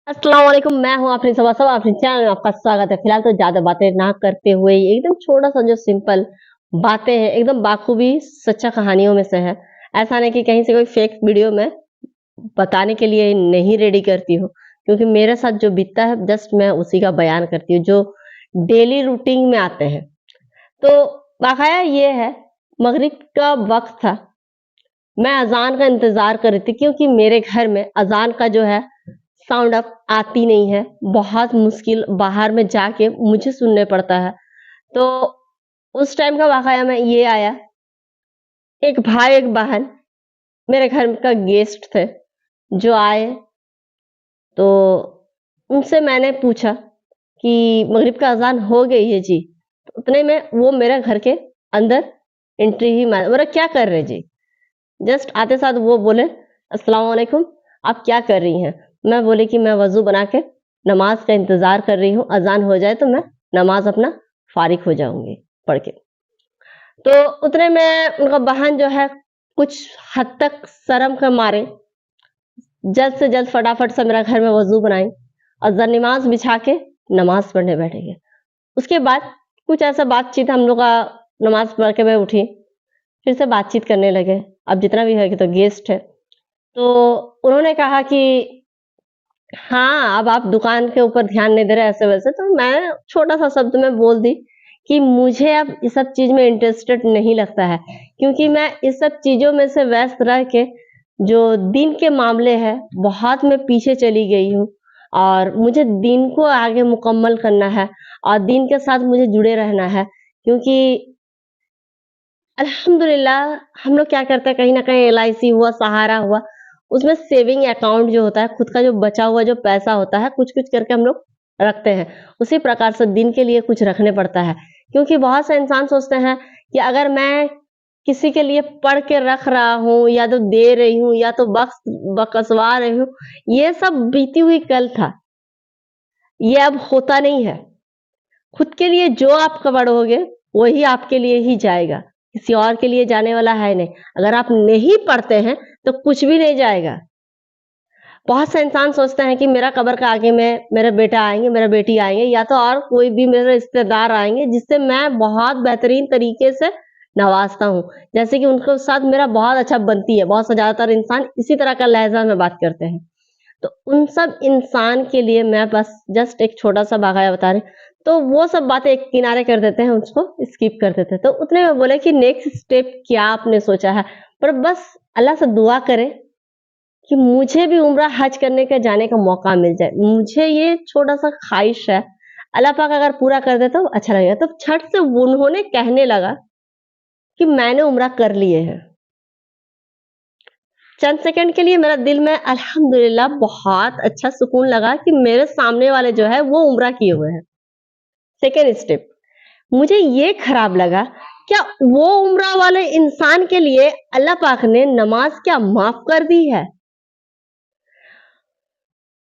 अस्सलाम वालेकुम, मैं हूँ अपनी सब अपने चैनल में आपका स्वागत है। फिलहाल तो ज्यादा बातें ना करते हुए एकदम छोटा सा जो सिंपल बातें हैं एकदम बाखूबी सच्चा कहानियों में से है। ऐसा नहीं कि कहीं से कोई फेक वीडियो में बताने के लिए नहीं रेडी करती हूँ, क्योंकि मेरे साथ जो बीतता है जस्ट मैं उसी का बयान करती हूँ जो डेली रूटीन में आते हैं। तो वाकया ये है, मगरिब का वक्त था। मैं अजान का इंतजार कर रही थी क्योंकि मेरे घर में अजान का जो है साउंड अब आती नहीं है। बहुत मुश्किल बाहर में जाके मुझे सुनने पड़ता है। तो उस टाइम का वाकया में ये आया, एक भाई एक बहन मेरे घर का गेस्ट थे जो आए। तो उनसे मैंने पूछा कि मगरिब का अजान हो गई है जी। तो उतने में वो मेरे घर के अंदर एंट्री ही मार, बोला क्या कर रहे जी। जस्ट आते साथ वो बोले अस्सलाम वालेकुम, आप क्या कर रही हैं। मैं बोली कि मैं वजू बना के नमाज का इंतजार कर रही हूँ, अजान हो जाए तो मैं नमाज अपना फारिग हो जाऊंगी पढ़ के। तो उतने में उनका बहन जो है कुछ हद तक शर्म के मारे जल्द से जल्द फटाफट से मेरा घर में वजू बनाई और नमाज बिछा के नमाज पढ़ने बैठेंगे। उसके बाद कुछ ऐसा बातचीत हम लोग का, नमाज पढ़ के मैं उठी, फिर से बातचीत करने लगे। अब जितना भी है कि तो गेस्ट है। तो उन्होंने कहा कि हाँ, अब आप दुकान के ऊपर ध्यान नहीं दे रहे ऐसे वैसे। तो मैं छोटा सा शब्द में बोल दी कि मुझे अब इस सब चीज में इंटरेस्टेड नहीं लगता है, क्योंकि मैं इस सब चीजों में से व्यस्त रह के जो दिन के मामले है बहुत मैं पीछे चली गई हूँ। और मुझे दिन को आगे मुकम्मल करना है और दिन के साथ मुझे जुड़े रहना है, क्योंकि अल्हम्दुलिल्लाह हम लोग क्या करते हैं, कहीं ना कहीं एलआईसी हुआ, सहारा हुआ, उसमें सेविंग अकाउंट जो होता है, खुद का जो बचा हुआ जो पैसा होता है, कुछ कुछ करके हम लोग रखते हैं। उसी प्रकार से दिन के लिए कुछ रखने पड़ता है, क्योंकि बहुत से इंसान सोचते हैं कि अगर मैं किसी के लिए पढ़ के रख रहा हूँ या तो दे रही हूँ या तो बख्श बकसवा रही हूँ, ये सब बीती हुई कल था, ये अब होता नहीं है। खुद के लिए जो आप पढ़ोगे वही आपके लिए ही जाएगा, किसी और के लिए जाने वाला है नहीं। अगर आप नहीं पढ़ते हैं तो कुछ भी नहीं जाएगा। बहुत से इंसान सोचते हैं कि मेरा कब्र का आगे में मेरा बेटा आएंगे, मेरा बेटी आएंगे, या तो और कोई भी मेरे रिश्तेदार आएंगे जिससे मैं बहुत बेहतरीन तरीके से नवाजता हूँ, जैसे कि उनके साथ मेरा बहुत अच्छा बनती है। बहुत से ज्यादातर इंसान इसी तरह का लहजा में बात करते हैं। तो उन सब इंसान के लिए मैं बस जस्ट एक छोटा सा वाकया बता रही। तो वो सब बातें एक किनारे कर देते हैं, उसको स्किप कर देते हैं। तो उतने में बोले कि नेक्स्ट स्टेप क्या आपने सोचा है। पर बस अल्लाह से दुआ करें कि मुझे भी उम्रा हज करने का जाने का मौका मिल जाए। मुझे ये छोटा सा ख्वाहिश है, अल्लाह पाक अगर पूरा कर दे तो अच्छा लगेगा। तो छठ से उन्होंने कहने लगा कि मैंने उम्रा कर लिए है। चंद सेकंड के लिए मेरा दिल में अल्हम्दुलिल्लाह बहुत अच्छा सुकून लगा कि मेरे सामने वाले जो है वो उम्रा किए हुए हैं। सेकेंड स्टेप, मुझे ये खराब लगा, क्या वो उम्रा वाले इंसान के लिए अल्लाह पाक ने नमाज क्या माफ कर दी है।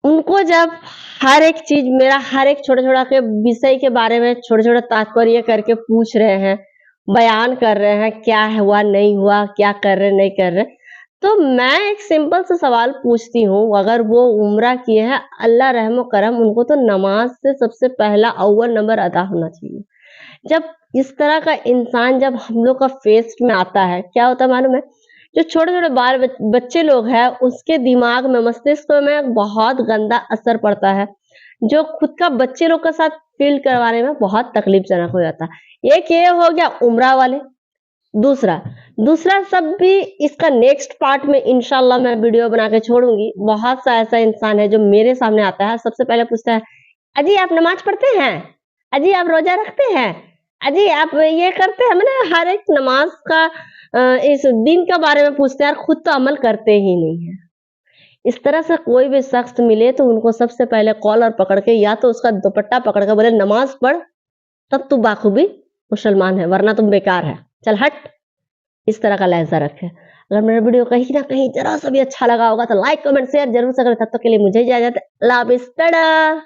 उनको जब हर एक चीज मेरा हर एक छोटा छोटा के विषय के बारे में छोटे छोटे तात्पर्य करके पूछ रहे हैं, बयान कर रहे हैं, क्या हुआ नहीं हुआ, क्या कर रहे नहीं कर रहे। तो मैं एक सिंपल सा सवाल पूछती हूँ, अगर वो उम्रा किए हैं, अल्लाह रहम करम, उनको तो नमाज से सबसे पहला अव्वल नंबर अदा होना चाहिए। जब इस तरह का इंसान जब हम लोग का फेस में आता है, क्या होता है मालूम है, जो छोटे छोटे बच्चे लोग हैं उसके दिमाग में, मस्तिष्क में बहुत गंदा असर पड़ता है, जो खुद का बच्चे लोग के साथ फील करवाने में बहुत तकलीफजनक हो जाता है। एक ये हो गया उम्रा वाले। दूसरा दूसरा सब भी इसका नेक्स्ट पार्ट में इंशाल्लाह मैं वीडियो बना के छोड़ूंगी। बहुत सा ऐसा इंसान है जो मेरे सामने आता है, सबसे पहले पूछता है अजी आप नमाज पढ़ते हैं, अजी आप रोजा रखते हैं, अजी आप ये करते हैं। मैंने हर एक नमाज का इस दिन के बारे में पूछते हैं, खुद तो अमल करते ही नहीं है। इस तरह से कोई भी शख्स मिले तो उनको सबसे पहले कॉलर पकड़ के या तो उसका दुपट्टा पकड़ के बोले नमाज पढ़, तब तू बाखूबी मुसलमान है, वरना तुम बेकार है, चल हट। इस तरह का लहजा रखे। अगर मेरा वीडियो कहीं ना कहीं जरा सा भी अच्छा लगा होगा तो लाइक कमेंट शेयर जरूर से करें। तब तक के लिए मुझे इजाजत है। अल्लाह हाफिज, टाटा।